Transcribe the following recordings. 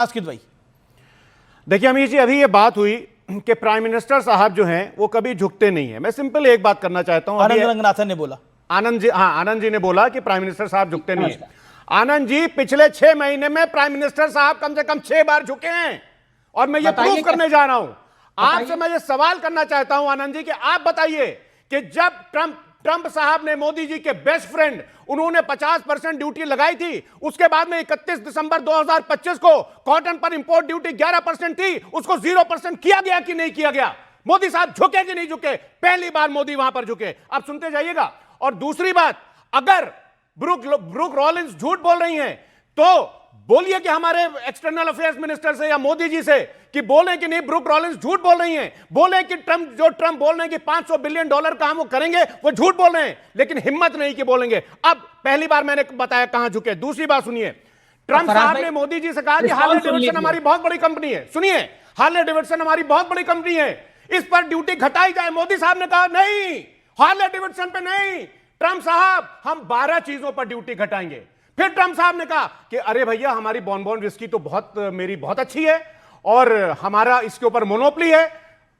आस्कित भाई, देखिए अमीर जी, अभी ये बात हुई कि प्राइम मिनिस्टर साहब जो हैं वो कभी झुकते नहीं है। मैं सिंपल एक बात करना चाहता हूं। आनंद रंगनाथन ने बोला, आनंद जी ने बोला कि प्राइम मिनिस्टर साहब झुकते नहीं है। आनंद जी, पिछले 6 महीने में प्राइम मिनिस्टर साहब कम से कम 6 बार झुके हैं और मैं ये प्रूव करने जा रहा हूं। आपसे मैं ये सवाल करना चाहता हूं आनंद जी कि आप बताइए कि जब ट्रंप साहब ने मोदी जी के बेस्ट फ्रेंड उन्होंने 50% ड्यूटी लगाई थी, उसके बाद में 31 दिसंबर 2025 को कॉटन पर इंपोर्ट ड्यूटी 11% थी, उसको 0% किया गया कि नहीं किया गया? मोदी साहब झुके कि नहीं झुके? पहली बार मोदी वहां पर झुके। आप सुनते जाइएगा। और दूसरी बात, अगर ब्रूक रॉलिंस झूठ बोल रही हैं तो बोलिए कि हमारे एक्सटर्नल अफेयर्स मिनिस्टर से या मोदी जी से कि बोले कि नहीं ब्रूक रॉलिंस झूठ बोल रही हैं, बोले कि ट्रंप बोल रहे हैं कि $500 बिलियन का हम वो करेंगे, वो झूठ बोल रहे हैं, लेकिन हिम्मत नहीं कि बोलेंगे। अब पहली बार मैंने बताया कहां झुके। दूसरी बात सुनिए, ट्रंप साहब ने मोदी जी से कहा कि हार्ले डेविडसन हमारी बहुत बड़ी कंपनी है। सुनिए, हार्ले डेविडसन हमारी बहुत बड़ी कंपनी है, इस पर ड्यूटी घटाई जाए। मोदी साहब ने कहा नहीं, हार्ले डेविडसन पे नहीं, ट्रंप साहब हम 12 चीजों पर ड्यूटी घटाएंगे। फिर ट्रंप साहब ने कहा कि अरे भैया, हमारी बॉन विस्की तो मेरी बहुत अच्छी है और हमारा इसके ऊपर मोनोपोली है,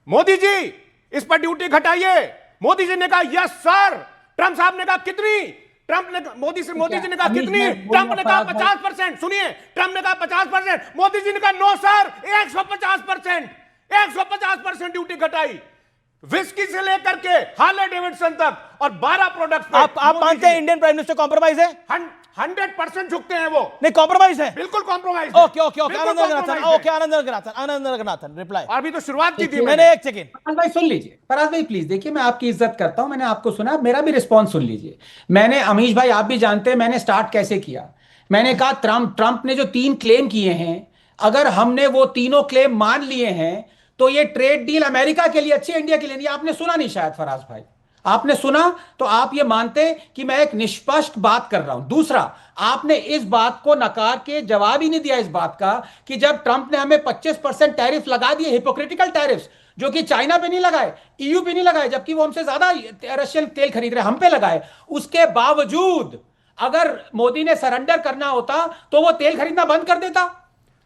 मोदी जी इस पर ड्यूटी घटाइए। मोदी जी ने कहा यस सर। ट्रंप साहब ने कहा कितनी? मोदी जी ने कहा कितनी? ट्रंप ने कहा 50%। सुनिए, ट्रंप ने कहा 50%, मोदी जी ने कहा नो सर, 150%। 150% ड्यूटी घटाई, विस्की से लेकर के हार्ले डेविडसन तक और 12 प्रोडक्ट्स। आप मानते हैं इंडियन प्राइम मिनिस्टर कॉम्प्रोमाइज है? 100% झुकते हैं वो। नहीं, कॉम्प्रोमाइज है, बिल्कुल कॉम्प्रोमाइज। ओके आनंद रंगनाथन रिप्लाई। अभी तो शुरुआत की थी मैंने। एक सेकंड पराग भाई सुन लीजिए, पराग भाई प्लीज देखिए, मैं आपकी इज्जत करता हूं, मैंने आपको सुना, मेरा भी रिस्पॉन्स सुन लीजिए। मैंने, अमीश भाई आप भी जानते हैं मैंने स्टार्ट कैसे किया। मैंने कहा ट्रंप ने जो 3 क्लेम किए हैं, अगर हमने वो तीनों क्लेम मान लिए हैं तो ये ट्रेड डील अमेरिका के लिए अच्छी है, इंडिया के लिए नहीं। आपने सुना नहीं शायद फराज भाई, आपने सुना तो आप ये मानते कि मैं एक निष्पक्ष बात कर रहा हूं। दूसरा, आपने इस बात को नकार के जवाब ही नहीं दिया इस बात का कि जब ट्रंप ने हमें 25% टैरिफ लगा दिए, हिपोक्रिटिकल टैरिफ, जो कि चाइना पे नहीं लगाए, ईयू पे नहीं लगाए, जबकि वो हमसे ज्यादा रशियन तेल खरीद रहे, हम पे लगाए। उसके बावजूद अगर मोदी ने सरेंडर करना होता तो वो तेल खरीदना बंद कर देता,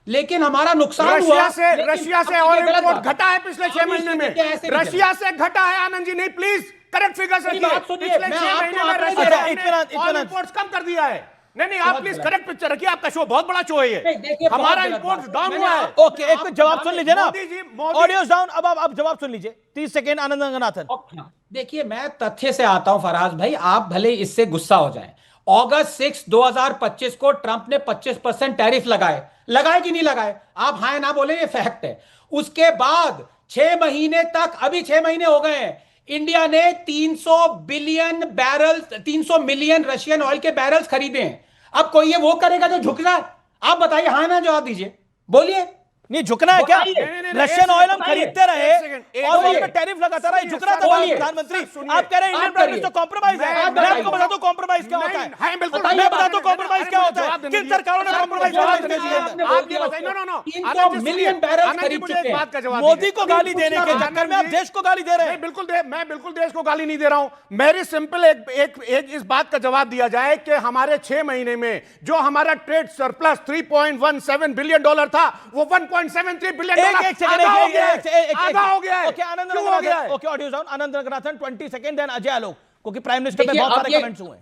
लेकिन हमारा नुकसान हुआ। रशिया से ऑयल इंपोर्ट घटा है पिछले 6 महीने में, रशिया से घटा है। आनंद जी नहीं, प्लीज करेक्ट फिगर्स रखिए। पिछले 6 महीने में रशिया ने ऑयल इंपोर्ट्स कम कर दिया है। नहीं, आप प्लीज करेक्ट पिक्चर रखिए। आपका शो बहुत बड़ा शो है ये, हमारा इंपोर्ट्स डाउन हुआ है। ओके, एक जवाब सुन लीजिए ना, ऑडियो डाउन। अब आप जवाब सुन लीजिए, 30 सेकंड आनंद रंगनाथन। देखिए, मैं तथ्य से आता हूं फराज भाई, आप भले इससे गुस्सा हो जाएं। अगस्त 6 2025 को ट्रंप ने 25% टैरिफ लगाए कि नहीं लगाए? आप हाँ ना बोले, ये फैक्ट है। उसके बाद 6 महीने तक, अभी 6 महीने हो गए हैं, इंडिया ने 300 मिलियन रशियन ऑयल के बैरल्स खरीदे हैं। अब कोई ये वो करेगा जो झुक रहा है? आप बताइए, हाँ ना जवाब दीजिए, बोलिए। नहीं झुकना है क्या? रशियन ऑयल हम खरीदते रहे और वो पे टैरिफ लगाता रहा, झुक रहा था प्रधानमंत्री। आप कह रहे हैं इंडियन प्राइम मिनिस्टर कॉम्प्रोमाइज है। मैं आपको बता दूं कॉम्प्रोमाइज क्या होता है। मैं बता दूं कॉम्प्रोमाइज क्या होता है, किन सरकारों ने कॉम्प्रोमाइज आप ये बताइए। नो 300 मिलियन बैरल खरीद चुके हैं। मोदी को गाली देने के चक्कर में आप देश को गाली दे रहे हैं। मैं बिल्कुल देश को गाली नहीं दे रहा हूं। मेरी सिंपल एक इस बात का जवाब दिया जाए कि हमारे 6 महीने में जो हमारा ट्रेड सरप्लस $3.17 बिलियन था, वो $1.73 बिलियन आधा हो गया है। Okay, audio down. Anand Ranganathan 20 second, then Ajay Alok, क्योंकि प्राइम मिनिस्टर पे बहुत सारे कमेंट्स हुए।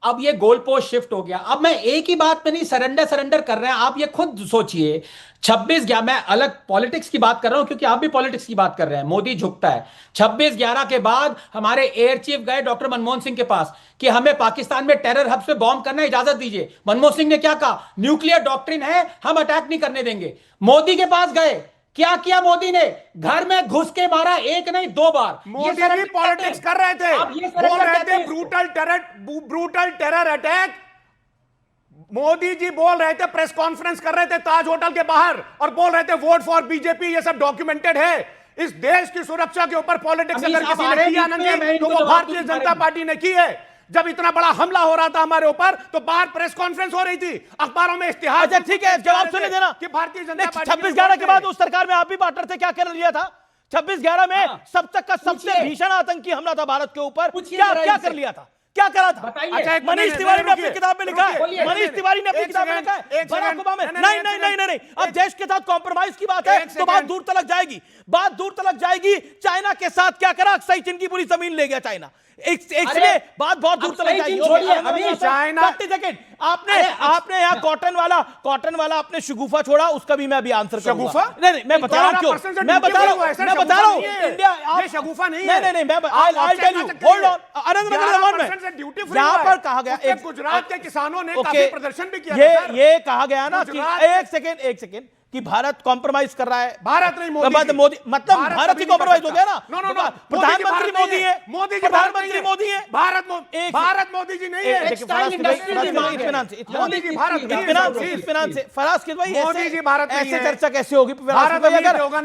अब ये गोल पोस्ट शिफ्ट हो गया। अब मैं एक ही बात पे नहीं सरेंडर कर रहे हैं। आप ये खुद सोचिए, 26/11, मैं अलग पॉलिटिक्स की बात कर रहा हूं क्योंकि आप भी पॉलिटिक्स की बात कर रहे हैं। मोदी झुकता है। 26/11 के बाद हमारे एयर चीफ गए डॉक्टर मनमोहन सिंह के पास कि हमें पाकिस्तान में टेरर हब से बॉम्ब करना इजाजत दीजिए। मनमोहन सिंह ने क्या कहा? न्यूक्लियर डॉक्ट्रिन है, हम अटैक नहीं करने देंगे। मोदी के पास गए, क्या किया मोदी ने? घर में घुस के मारा, एक नहीं 2 बार। मोदी भी पॉलिटिक्स कर रहे थे, बोल रहे थे brutal terror attack. Modi ji बोल रहे थे, प्रेस कॉन्फ्रेंस कर रहे थे ताज होटल के बाहर और बोल रहे थे वोट फॉर बीजेपी। ये सब डॉक्यूमेंटेड है। इस देश की सुरक्षा के ऊपर पॉलिटिक्स अगर किसी ने किया आनंद, तो वो भारतीय जनता पार्टी ने की है। जब इतना बड़ा हमला हो रहा था हमारे ऊपर, तो बाहर प्रेस कॉन्फ्रेंस हो रही थी, अखबारों में इश्तिहार। अच्छा ठीक है, जवाब सुन देना कि भारतीय जनता पार्टी 26/11 के बाद उस सरकार में आप भी पार्टनर थे, क्या कर लिया था? 26/11 में सब तक का सबसे भीषण आतंकी हमला था भारत के ऊपर, क्या कर लिया था? क्या करा था? बताइए। मनीष तिवारी ने अपनी किताब में लिखा है, मनीष तिवारी ने अपनी किताब में लिखा है, बराक ओबामा नहीं नहीं नहीं नहीं, अब देश के साथ कॉम्प्रोमाइज की बात है तो बात दूर तक जाएगी, बात दूर तक जाएगी। चाइना के साथ क्या करा? अक्साई चीन की पूरी जमीन ले गया चाइना, इसलिए बात बहुत दूर तक जाएगी। अभी चाइना 30 सेकंड आपने यहाँ कॉटन वाला आपने शगुफा छोड़ा, उसका भी मैं अभी आंसर करूंगा। शगुफा? नहीं मैं बता रहा हूँ क्यों, मैं बता रहा हूँ इंडिया ये शगुफा नहीं है। नहीं मैं I'll tell you, hold on, यहाँ पर कहा गया गुजरात के किसानों ने काफी प्रदर्शन भी किया, ये कहा गया ना कि एक सेकेंड कि भारत कॉम्प्रोमाइज कर रहा है। भारत नहीं, मोदी मतलब भारत ही कॉम्प्रोमाइज हो गया ना। प्रधानमंत्री मोदी है, मोदी जी प्रधानमंत्री मोदी है, भारत मोदी जी नहीं है। फराज भाई मोदी जी भारत नहीं ऐसे है। चर्चा कैसे होगी? भारत भाई अगर अमीर होगा,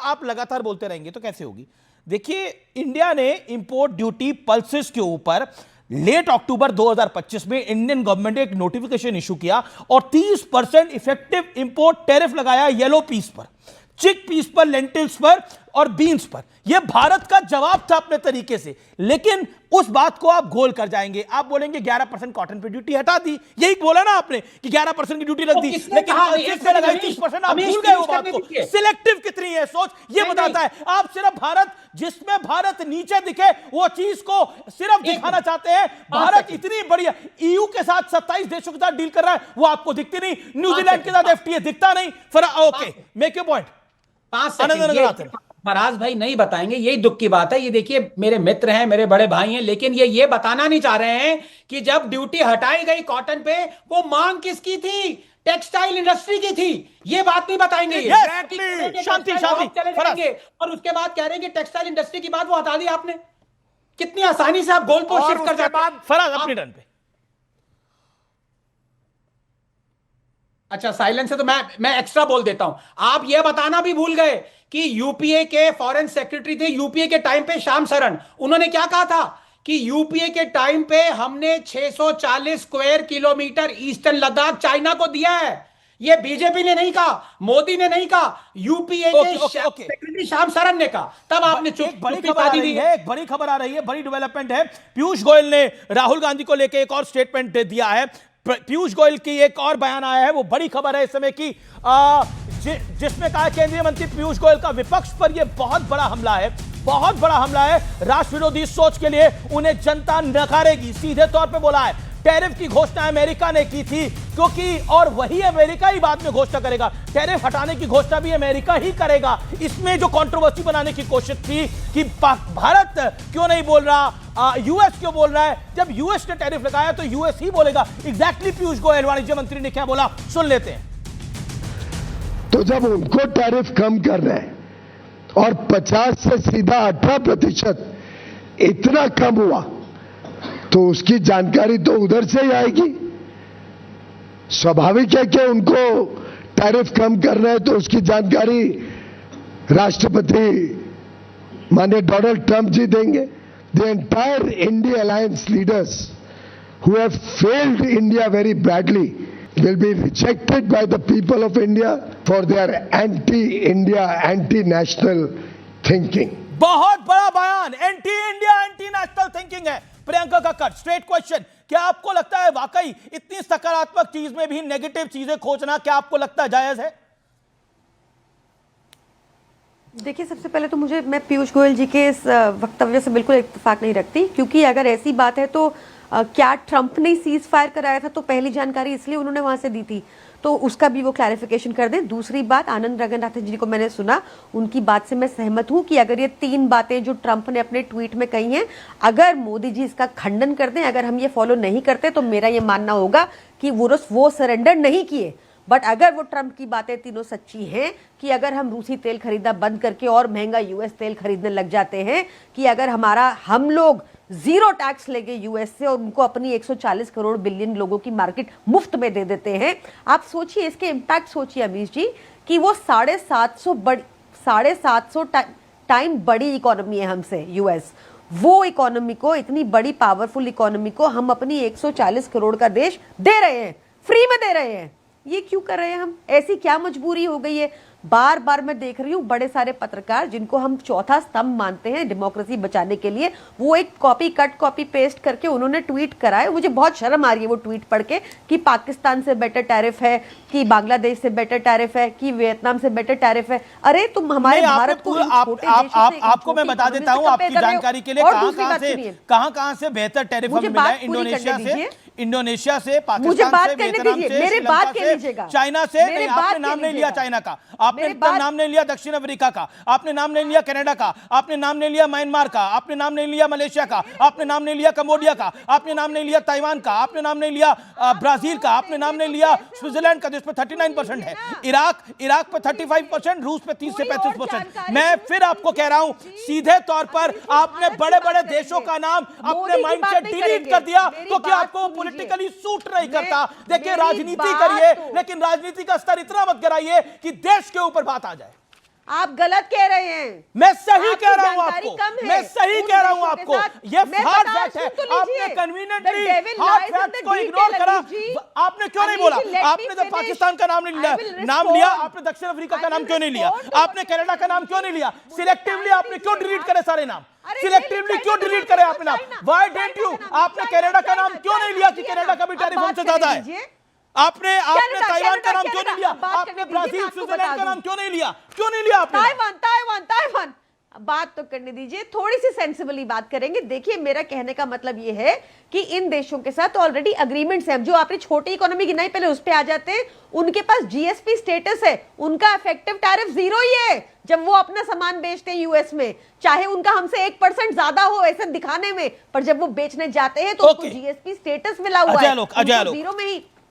आप लगातार बोलते रहेंगे तो कैसे होगी? देखिए, इंडिया ने इंपोर्ट ड्यूटी पल्सेस के ऊपर लेट अक्टूबर 2025 में इंडियन गवर्नमेंट ने एक नोटिफिकेशन इशू किया और 30% इफेक्टिव इंपोर्ट टैरिफ लगाया येलो पीस पर, चिक पीस पर, लेंटिल्स पर और बीन्स पर। यह भारत का जवाब था अपने तरीके से, लेकिन उस बात को आप गोल कर जाएंगे, आप बोलेंगे 11% कॉटन पे ड्यूटी हटा दी, यही बोला ना आपने कि 11% की ड्यूटी लग दी, लेकिन 30% आप भूल गए वो बात को। सिलेक्टिव कितनी है सोच, ये बताता है। आप सिर्फ भारत, जिसमें भारत नीचे दिखे वो चीज को सिर्फ दिखाना चाहते हैं। भारत इतनी बढ़िया ईयू के साथ 27 देशों के साथ डील कर रहा है, वो आपको दिखती नहीं। न्यूजीलैंड के साथ एफटीए दिखता नहीं। Okay, make your point. 5 second महाराज भाई नहीं बताएंगे, यही दुख की बात है। ये देखिए, मेरे मित्र हैं, मेरे बड़े भाई हैं, लेकिन ये बताना नहीं चाह रहे हैं कि जब ड्यूटी हटाई गई कॉटन पे, वो मांग किसकी थी? टेक्सटाइल इंडस्ट्री की थी। ये बात नहीं बताएंगे। शांति और उसके बाद कह रहे हैं कि टेक्सटाइल इंडस्ट्री की बात वो हटा दी आपने। कितनी आसानी से आप गोल पोस्ट शिफ्ट कर जाते हैं। फराज अपनी टर्न पे। अच्छा, साइलेंस से तो मैं एक्स्ट्रा बोल देता हूं। आप ये बताना भी भूल गए कि यूपीए के फॉरेन सेक्रेटरी थे यूपीए के टाइम पे, श्याम शरण, उन्होंने क्या कहा था कि यूपीए के टाइम पे हमने 640 square kilometre eastern Ladakh China को दिया है। ये बीजेपी ने नहीं कहा, मोदी ने नहीं कहा, यूपीए के सेक्रेटरी श्याम शरण ने कहा। तब आपने एक बड़ी खबर आ रही है, बड़ी डेवलपमेंट है। पीयूष गोयल ने राहुल गांधी को लेकर एक और स्टेटमेंट दिया है। पीयूष गोयल की एक और बयान आया है, वो बड़ी खबर है इस समय की, जिसमें कहा केंद्रीय मंत्री पीयूष गोयल का विपक्ष पर यह बहुत बड़ा हमला है, बहुत बड़ा हमला है। राष्ट्र विरोधी सोच के लिए उन्हें जनता नकारेगी, सीधे तौर पे बोला है। टैरिफ की घोषणा अमेरिका ने की थी, क्योंकि और वही अमेरिका ही बाद में घोषणा करेगा। टैरिफ हटाने की घोषणा भी अमेरिका ही करेगा। इसमें जो कंट्रोवर्सी बनाने की कोशिश थी कि भारत क्यों नहीं बोल रहा, यूएस क्यों बोल रहा है, जब यूएस ने टैरिफ लगाया तो यूएस ही बोलेगा। एग्जैक्टली पीयूष गोयल वाणिज्य मंत्री ने क्या बोला, सुन लेते हैं। तो जब उनको टैरिफ कम कर रहे हैं और 50 से सीधा 18% इतना कम हुआ, तो उसकी जानकारी तो उधर से ही आएगी। स्वाभाविक है कि उनको टैरिफ कम कर रहे हैं तो उसकी जानकारी राष्ट्रपति माननीय डोनाल्ड ट्रंप जी देंगे। The entire India alliance leaders who have failed India very badly will be rejected by the people of India for their anti-India, anti-national thinking. बहुत बड़ा बयान, anti India, anti national thinking है। Priyanka Kakkar, straight question, क्या आपको लगता है वाकई इतनी सकारात्मक चीज में भी नेगेटिव चीजें खोजना, क्या आपको लगता है जायज है? देखिए, सबसे पहले तो मैं पीयूष गोयल जी के इस वक्तव्य से बिल्कुल इत्तेफाक नहीं रखती, क्योंकि अगर ऐसी बात है तो क्या ट्रंप ने सीज फायर कराया था तो पहली जानकारी इसलिए उन्होंने वहां से दी थी, तो उसका भी वो क्लैरिफिकेशन कर दें। दूसरी बात, आनंद रंगनाथन जी को मैंने सुना, उनकी बात से मैं सहमत हूं कि अगर ये 3 बातें जो ट्रंप ने अपने ट्वीट में कही हैं, अगर मोदी जी इसका खंडन कर दें, अगर हम ये फॉलो नहीं करते, तो मेरा ये मानना होगा कि वो सरेंडर नहीं किए। बट अगर वो ट्रंप की बातें तीनों सच्ची हैं कि अगर हम रूसी तेल खरीदना बंद करके और महंगा यूएस तेल खरीदने लग जाते हैं, कि अगर हम लोग 0 टैक्स लेंगे यूएस से और उनको अपनी 140 करोड़ बिलियन लोगों की मार्केट मुफ्त में दे देते हैं, आप सोचिए इसके इम्पैक्ट सोचिए अमीश जी, कि वो 750 टाइम बड़ी इकोनॉमी है हमसे यूएस। वो इकोनॉमी को, इतनी बड़ी पावरफुल इकोनॉमी को हम अपनी 140 करोड़ का देश दे रहे हैं, फ्री में दे रहे हैं। ये क्यों कर रहे हैं हम? ऐसी क्या मजबूरी हो गई है? बार बार मैं देख रही हूँ बड़े सारे पत्रकार जिनको हम चौथा स्तंभ मानते हैं डेमोक्रेसी बचाने के लिए, वो एक कॉपी पेस्ट करके उन्होंने ट्वीट कराए। मुझे बहुत शर्म आ रही है वो ट्वीट पढ़ के कि पाकिस्तान से बेटर टैरिफ है, कि बांग्लादेश से बेटर टैरिफ है, कि वियतनाम से बेटर टैरिफ है। अरे तुम हमारे भारत को आपको मैं बता देता हूँ आपकी जानकारी के लिए कहां से बेहतर टैरिफ हमें मिला है। इंडोनेशिया से, पाकिस्तान से, वियतनाम से, श्रीलंका से, चाइना से। नहीं, आपने नाम नहीं लिया चाइना का, आपने नाम नहीं लिया दक्षिण अफ्रीका का, आपने नाम नहीं लिया कनाडा का, आपने नाम नहीं लिया म्यांमार का, आपने नाम नहीं लिया मलेशिया का, आपने नाम नहीं लिया कंबोडिया का, आपने नाम नहीं लिया ताइवान का, आपने नाम नहीं लिया ब्राजील का, आपने नाम नहीं लिया स्विट्जरलैंड का जिस पे 39% है, इराक पे 35%, रूस पे 30 से 35%। मैं फिर आपको कह रहा हूं सीधे तौर पर आपने बड़े बड़े देशों का नाम अपने माइंड से डिलीट कर दिया क्योंकि आपको पॉलिटिकली सूट नहीं करता। देखिए, राजनीति करिए लेकिन राजनीति का स्तर इतना मत गिराइए कि देश के ऊपर बात आ जाए। आप गलत कह रहे हैं। मैं सही कह रहा हूं आपको, मैं सही कह रहा हूं आपको। ये हार्ड फैक्ट है। आपने कन्वीनियंटली हार्ड फैक्ट को इग्नोर करा। आपने क्यों नहीं बोला? आपने जब पाकिस्तान का नाम नहीं लिया, नाम लिया, आपने दक्षिण अफ्रीका का नाम क्यों नहीं लिया? आपने कनाडा का नाम क्यों नहीं लिया? सिलेक्टिवली आपने क्यों डिलीट करे सारे नाम? सिलेक्टिवली क्यों डिलीट करे आपने नाम? Why didn't you? आपने कनाडा का नाम क्यों नहीं लिया कि कनाडा का भी टैरिफ हमसे ज्यादा है? आपने ताइवान का नाम क्यों नहीं लिया? आपने ब्राजील, स्विट्जरलैंड का नाम क्यों नहीं लिया? क्यों नहीं लिया आपने? ताइवान बात तो करने दीजिए, थोड़ी सी सेंसिबली बात करेंगे। देखिए, मेरा कहने का मतलब ये है कि इन देशों के साथ ऑलरेडी अग्रीमेंट्स हैं। जो आपने छोटी इकोनॉमी गिनाई, पहले उस पे आ जाते हैं। उनके पास जीएसपी स्टेटस है, उनका इफेक्टिव टैरिफ 0 ही है जब वो अपना सामान बेचते हैं यूएस में, चाहे उनका हमसे 1% ज्यादा हो ऐसे दिखाने में, पर जब वो बेचने जाते हैं तो उनको जीएसपी स्टेटस मिला हुआ है, 0 में ही।